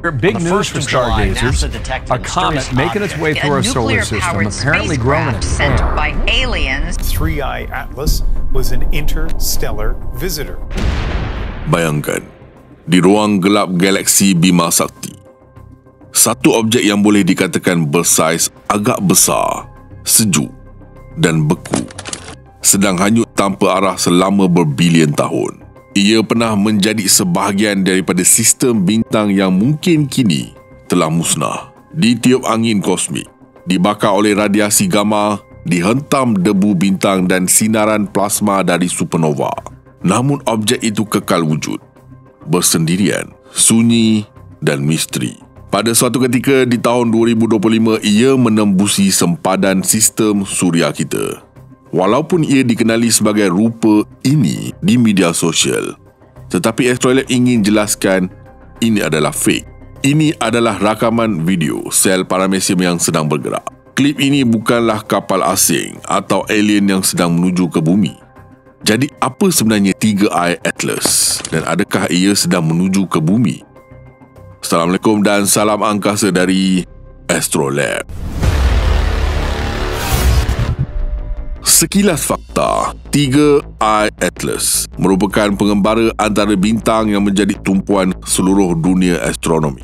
Big news for stargazers. A comet making its way through our solar system, apparently growing at sent by aliens. 3I Atlas was an interstellar visitor. Bayangkan, di ruang gelap galaksi Bima Sakti, satu objek yang boleh dikatakan bersaiz agak besar, sejuk dan beku, sedang hanyut tanpa arah selama berbilion tahun. Ia pernah menjadi sebahagian daripada sistem bintang yang mungkin kini telah musnah. Ditiup angin kosmik, dibakar oleh radiasi gamma, dihentam debu bintang dan sinaran plasma dari supernova. Namun objek itu kekal wujud, bersendirian, sunyi dan misteri. Pada suatu ketika di tahun 2025, ia menembusi sempadan sistem suria kita. Walaupun ia dikenali sebagai rupa ini di media sosial, tetapi Astrolab ingin jelaskan ini adalah fake. Ini adalah rakaman video sel paramecium yang sedang bergerak. Klip ini bukanlah kapal asing atau alien yang sedang menuju ke bumi. Jadi apa sebenarnya 3I Atlas dan adakah ia sedang menuju ke bumi? Assalamualaikum dan salam angkasa dari Astrolab. Sekilas fakta, 3I Atlas merupakan pengembara antara bintang yang menjadi tumpuan seluruh dunia astronomi.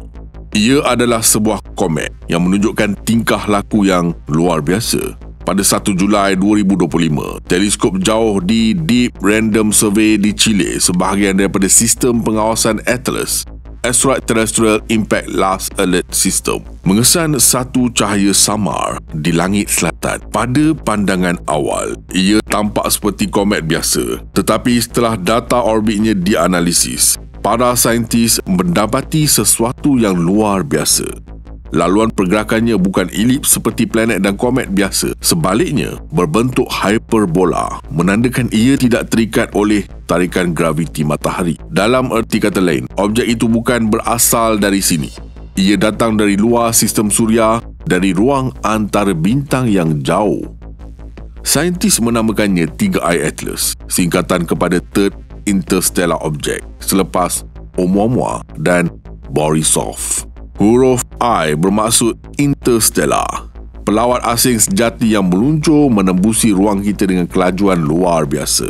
Ia adalah sebuah komet yang menunjukkan tingkah laku yang luar biasa. Pada 1 Julai 2025, teleskop jauh di Deep Random Survey di Chile, sebahagian daripada sistem pengawasan Atlas, Asteroid Terrestrial Impact Last Alert System, mengesan satu cahaya samar di langit selatan. Pada pandangan awal, ia tampak seperti komet biasa, tetapi setelah data orbitnya dianalisis, para saintis mendapati sesuatu yang luar biasa. Laluan pergerakannya bukan elips seperti planet dan komet biasa. Sebaliknya, berbentuk hyperbola, menandakan ia tidak terikat oleh tarikan graviti matahari. Dalam erti kata lain, objek itu bukan berasal dari sini. Ia datang dari luar sistem suria, dari ruang antara bintang yang jauh. Saintis menamakannya 3I Atlas, singkatan kepada Third Interstellar Object, selepas Oumuamua dan Borisov. Huruf I bermaksud interstellar, pelawat asing sejati yang meluncur menembusi ruang kita dengan kelajuan luar biasa.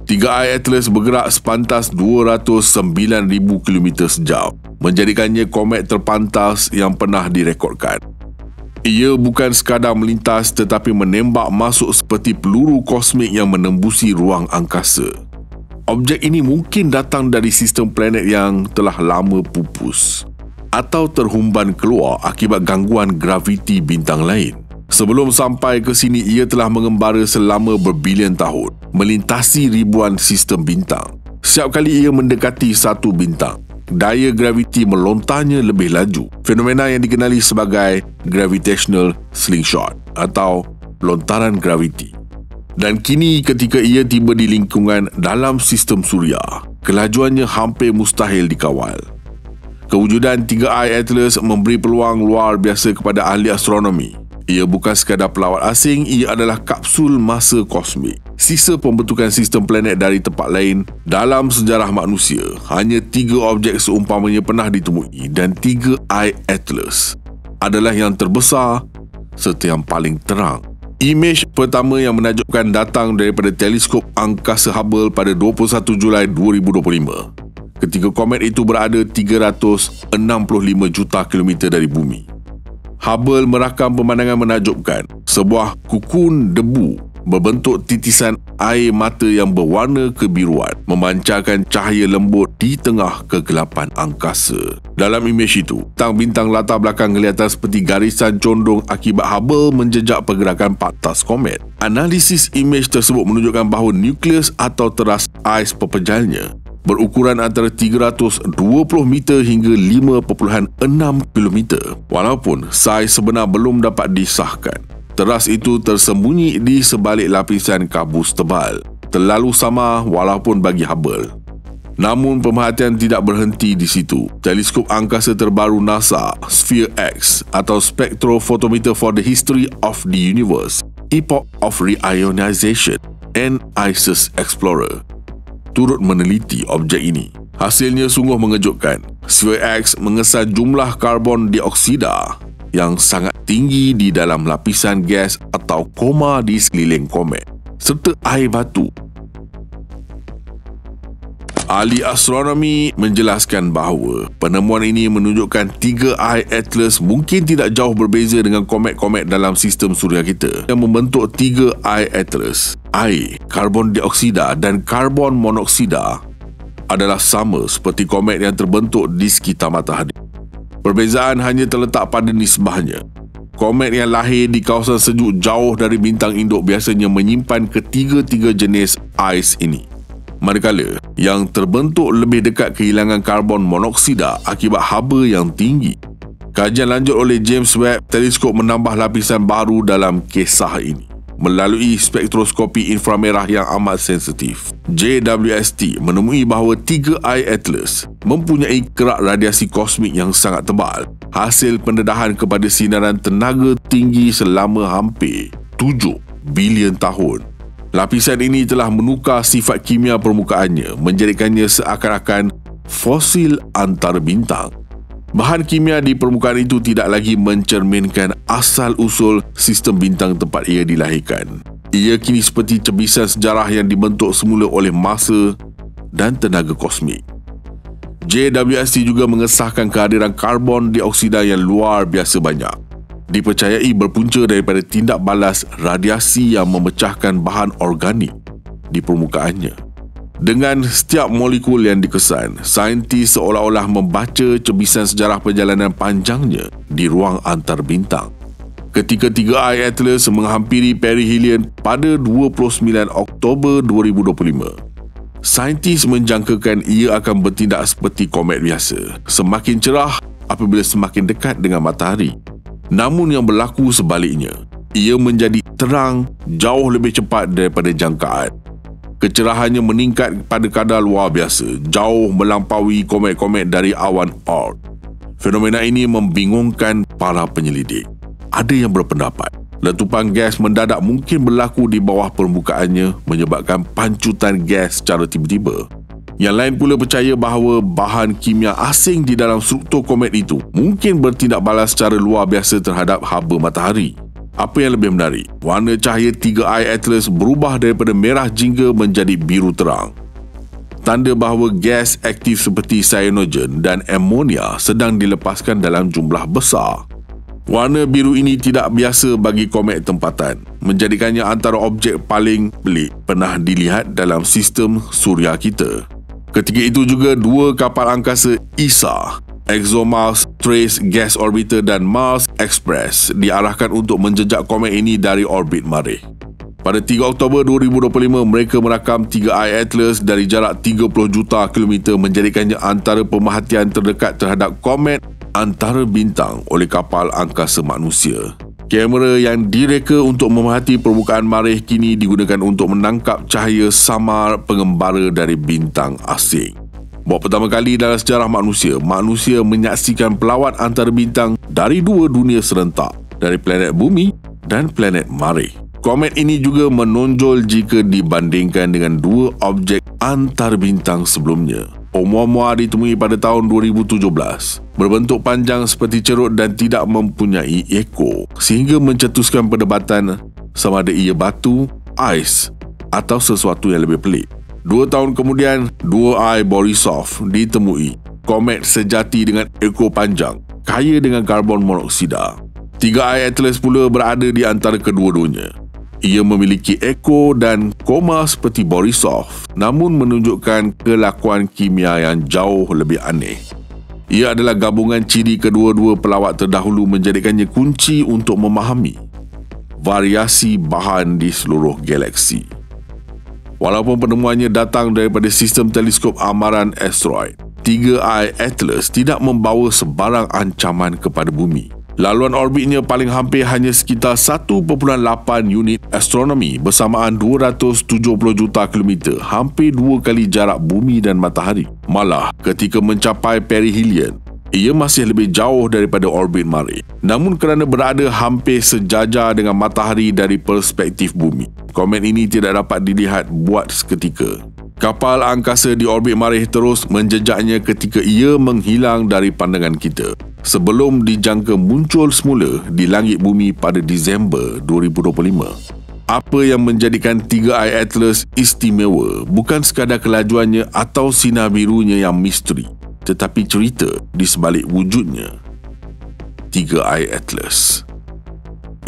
3I Atlas bergerak sepantas 209,000 km sejam, menjadikannya komet terpantas yang pernah direkodkan. Ia bukan sekadar melintas tetapi menembak masuk seperti peluru kosmik yang menembusi ruang angkasa. Objek ini mungkin datang dari sistem planet yang telah lama pupus atau terhumban keluar akibat gangguan graviti bintang lain. Sebelum sampai ke sini, ia telah mengembara selama berbilion tahun, melintasi ribuan sistem bintang. Setiap kali ia mendekati satu bintang, daya graviti melontarnya lebih laju. Fenomena yang dikenali sebagai gravitational slingshot atau lontaran graviti. Dan kini ketika ia tiba di lingkungan dalam sistem suria, kelajuannya hampir mustahil dikawal. Kewujudan 3I Atlas memberi peluang luar biasa kepada ahli astronomi. Ia bukan sekadar pelawat asing, ia adalah kapsul masa kosmik, sisa pembentukan sistem planet dari tempat lain. Dalam sejarah manusia, hanya 3 objek seumpamanya pernah ditemui dan 3I Atlas adalah yang terbesar serta yang paling terang. Imej pertama yang menakjubkan datang daripada teleskop angkasa Hubble pada 21 Julai 2025. Ketika komet itu berada 365 juta kilometer dari bumi. Hubble merakam pemandangan menakjubkan, sebuah kukun debu berbentuk titisan air mata yang berwarna kebiruan, memancarkan cahaya lembut di tengah kegelapan angkasa. Dalam imej itu, bintang latar belakang kelihatan seperti garisan condong akibat Hubble menjejak pergerakan patas komet. Analisis imej tersebut menunjukkan bahawa nukleus atau teras ais pepejalnya berukuran antara 320 meter hingga 5.6 kilometer. Walaupun saiz sebenar belum dapat disahkan, teras itu tersembunyi di sebalik lapisan kabus tebal, terlalu samar walaupun bagi Hubble. Namun pemerhatian tidak berhenti di situ. Teleskop angkasa terbaru NASA, Sphere X atau Spectrophotometer for the History of the Universe, Epoch of Reionization and ISIS Explorer, turut meneliti objek ini. Hasilnya sungguh mengejutkan. Sphere X mengesan jumlah karbon dioksida yang sangat tinggi di dalam lapisan gas atau koma di sekeliling komet, serta air batu. Ahli astronomi menjelaskan bahawa penemuan ini menunjukkan 3I Atlas mungkin tidak jauh berbeza dengan komet-komet dalam sistem suria kita yang membentuk 3I Atlas. Air, karbon dioksida dan karbon monoksida adalah sama seperti komet yang terbentuk di sekitar matahari. Perbezaan hanya terletak pada nisbahnya. Komet yang lahir di kawasan sejuk jauh dari bintang induk biasanya menyimpan ketiga-tiga jenis ais ini, manakala yang terbentuk lebih dekat kehilangan karbon monoksida akibat haba yang tinggi. Kajian lanjut oleh James Webb Teleskop menambah lapisan baru dalam kisah ini melalui spektroskopi inframerah yang amat sensitif. JWST menemui bahawa 3I Atlas mempunyai kerak radiasi kosmik yang sangat tebal, hasil pendedahan kepada sinaran tenaga tinggi selama hampir 7 bilion tahun. Lapisan ini telah menukar sifat kimia permukaannya, menjadikannya seakan-akan fosil antarbintang. Bahan kimia di permukaan itu tidak lagi mencerminkan asal-usul sistem bintang tempat ia dilahirkan. Ia kini seperti cebisan sejarah yang dibentuk semula oleh masa dan tenaga kosmik. JWST juga mengesahkan kehadiran karbon dioksida yang luar biasa banyak. Dipercayai berpunca daripada tindak balas radiasi yang memecahkan bahan organik di permukaannya. Dengan setiap molekul yang dikesan, saintis seolah-olah membaca cebisan sejarah perjalanan panjangnya di ruang antarbintang. Ketika 3I Atlas menghampiri perihelion pada 29 Oktober 2025, saintis menjangkakan ia akan bertindak seperti komet biasa, semakin cerah apabila semakin dekat dengan matahari. Namun yang berlaku sebaliknya, ia menjadi terang jauh lebih cepat daripada jangkaan. Kecerahannya meningkat pada kadar luar biasa, jauh melampaui komet-komet dari awan Oort. Fenomena ini membingungkan para penyelidik. Ada yang berpendapat letupan gas mendadak mungkin berlaku di bawah permukaannya menyebabkan pancutan gas secara tiba-tiba. Yang lain pula percaya bahawa bahan kimia asing di dalam struktur komet itu mungkin bertindak balas secara luar biasa terhadap haba matahari. Apa yang lebih menarik, warna cahaya 3I Atlas berubah daripada merah jingga menjadi biru terang. Tanda bahawa gas aktif seperti cyanogen dan amonia sedang dilepaskan dalam jumlah besar. Warna biru ini tidak biasa bagi komet tempatan, menjadikannya antara objek paling pelik pernah dilihat dalam sistem suria kita. Ketika itu juga dua kapal angkasa ESA, ExoMars Trace Gas Orbiter dan Mars Express diarahkan untuk menjejak komet ini dari orbit marikh. Pada 3 Oktober 2025, mereka merakam 3I Atlas dari jarak 30 juta kilometer, menjadikannya antara pemerhatian terdekat terhadap komet antara bintang oleh kapal angkasa manusia. Kamera yang direka untuk memerhati permukaan marikh kini digunakan untuk menangkap cahaya samar pengembara dari bintang asing. Buat pertama kali dalam sejarah manusia menyaksikan pelawat antara bintang dari dua dunia serentak, dari planet Bumi dan planet Marikh. Komet ini juga menonjol jika dibandingkan dengan dua objek antarbintang sebelumnya. Oumuamua ditemui pada tahun 2017, berbentuk panjang seperti cerut dan tidak mempunyai ekor, sehingga mencetuskan perdebatan sama ada ia batu, ais atau sesuatu yang lebih pelik. 2 tahun kemudian, 2I Borisov ditemui, komet sejati dengan ekor panjang, kaya dengan karbon monoksida. 3I Atlas pula berada di antara kedua-duanya. Ia memiliki ekor dan koma seperti Borisov, namun menunjukkan kelakuan kimia yang jauh lebih aneh. Ia adalah gabungan ciri kedua-dua pelawat terdahulu, menjadikannya kunci untuk memahami variasi bahan di seluruh galaksi. Walaupun penemuannya datang daripada sistem teleskop amaran asteroid, 3I Atlas tidak membawa sebarang ancaman kepada bumi. Laluan orbitnya paling hampir hanya sekitar 1.8 unit astronomi bersamaan 270 juta kilometer, hampir 2 kali jarak bumi dan matahari. Malah, ketika mencapai perihelion, ia masih lebih jauh daripada orbit marikh. Namun kerana berada hampir sejajar dengan matahari dari perspektif bumi, komet ini tidak dapat dilihat buat seketika. Kapal angkasa di orbit marikh terus menjejaknya ketika ia menghilang dari pandangan kita sebelum dijangka muncul semula di langit bumi pada Disember 2025. Apa yang menjadikan 3i Atlas istimewa bukan sekadar kelajuannya atau sinar birunya yang misteri, tetapi cerita di sebalik wujudnya. 3i Atlas.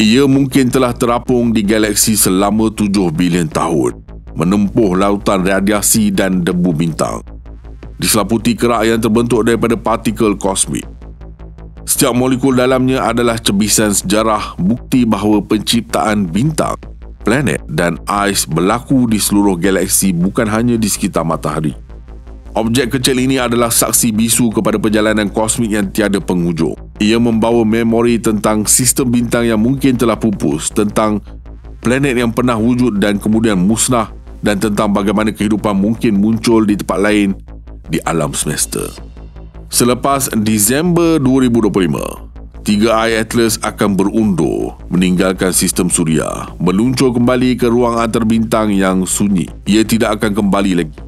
Ia mungkin telah terapung di galaksi selama 7 bilion tahun, menempuh lautan radiasi dan debu bintang, diselaputi kerak yang terbentuk daripada partikel kosmik. Setiap molekul dalamnya adalah cebisan sejarah bukti bahawa penciptaan bintang, planet dan ais berlaku di seluruh galaksi, bukan hanya di sekitar matahari. Objek kecil ini adalah saksi bisu kepada perjalanan kosmik yang tiada penghujung. Ia membawa memori tentang sistem bintang yang mungkin telah pupus, tentang planet yang pernah wujud dan kemudian musnah, dan tentang bagaimana kehidupan mungkin muncul di tempat lain di alam semesta. Selepas Disember 2025, 3i Atlas akan berundur meninggalkan sistem suria, meluncur kembali ke ruang antarbintang yang sunyi. Ia tidak akan kembali lagi,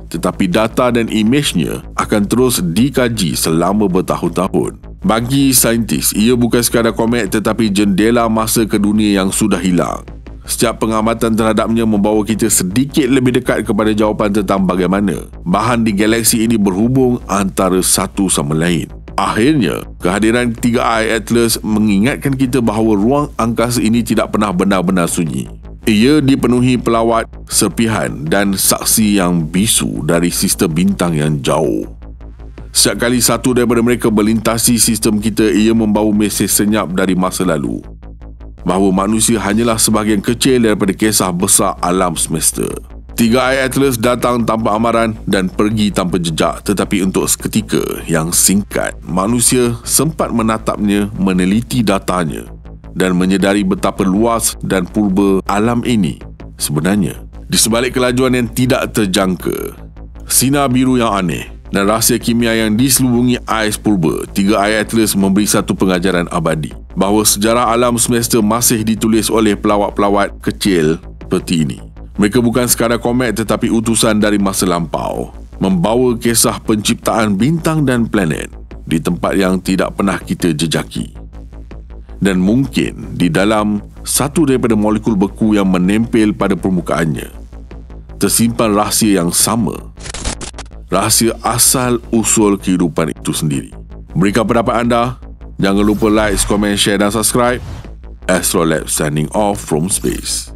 tetapi data dan imejnya akan terus dikaji selama bertahun-tahun. Bagi saintis, ia bukan sekadar komet tetapi jendela masa ke dunia yang sudah hilang. Setiap pengamatan terhadapnya membawa kita sedikit lebih dekat kepada jawapan tentang bagaimana bahan di galaksi ini berhubung antara satu sama lain. Akhirnya, kehadiran 3i Atlas mengingatkan kita bahawa ruang angkasa ini tidak pernah benar-benar sunyi. Ia dipenuhi pelawat, serpihan dan saksi yang bisu dari sistem bintang yang jauh. Setiap kali satu daripada mereka melintasi sistem kita, ia membawa mesej senyap dari masa lalu, bahawa manusia hanyalah sebahagian kecil daripada kisah besar alam semesta. 3i Atlas datang tanpa amaran dan pergi tanpa jejak, tetapi untuk seketika yang singkat, manusia sempat menatapnya, meneliti datanya dan menyedari betapa luas dan purba alam ini sebenarnya. Di sebalik kelajuan yang tidak terjangka, sinar biru yang aneh dan rahsia kimia yang diselubungi ais purba, 3i Atlas memberi satu pengajaran abadi bahawa sejarah alam semesta masih ditulis oleh pelawat-pelawat kecil seperti ini. Mereka bukan sekadar komet tetapi utusan dari masa lampau, membawa kisah penciptaan bintang dan planet di tempat yang tidak pernah kita jejaki. Dan mungkin di dalam satu daripada molekul beku yang menempel pada permukaannya tersimpan rahsia yang sama, rahsia asal usul kehidupan itu sendiri. Berikan pendapat anda. Jangan lupa like, komen, share dan subscribe. Astrolab signing off from space.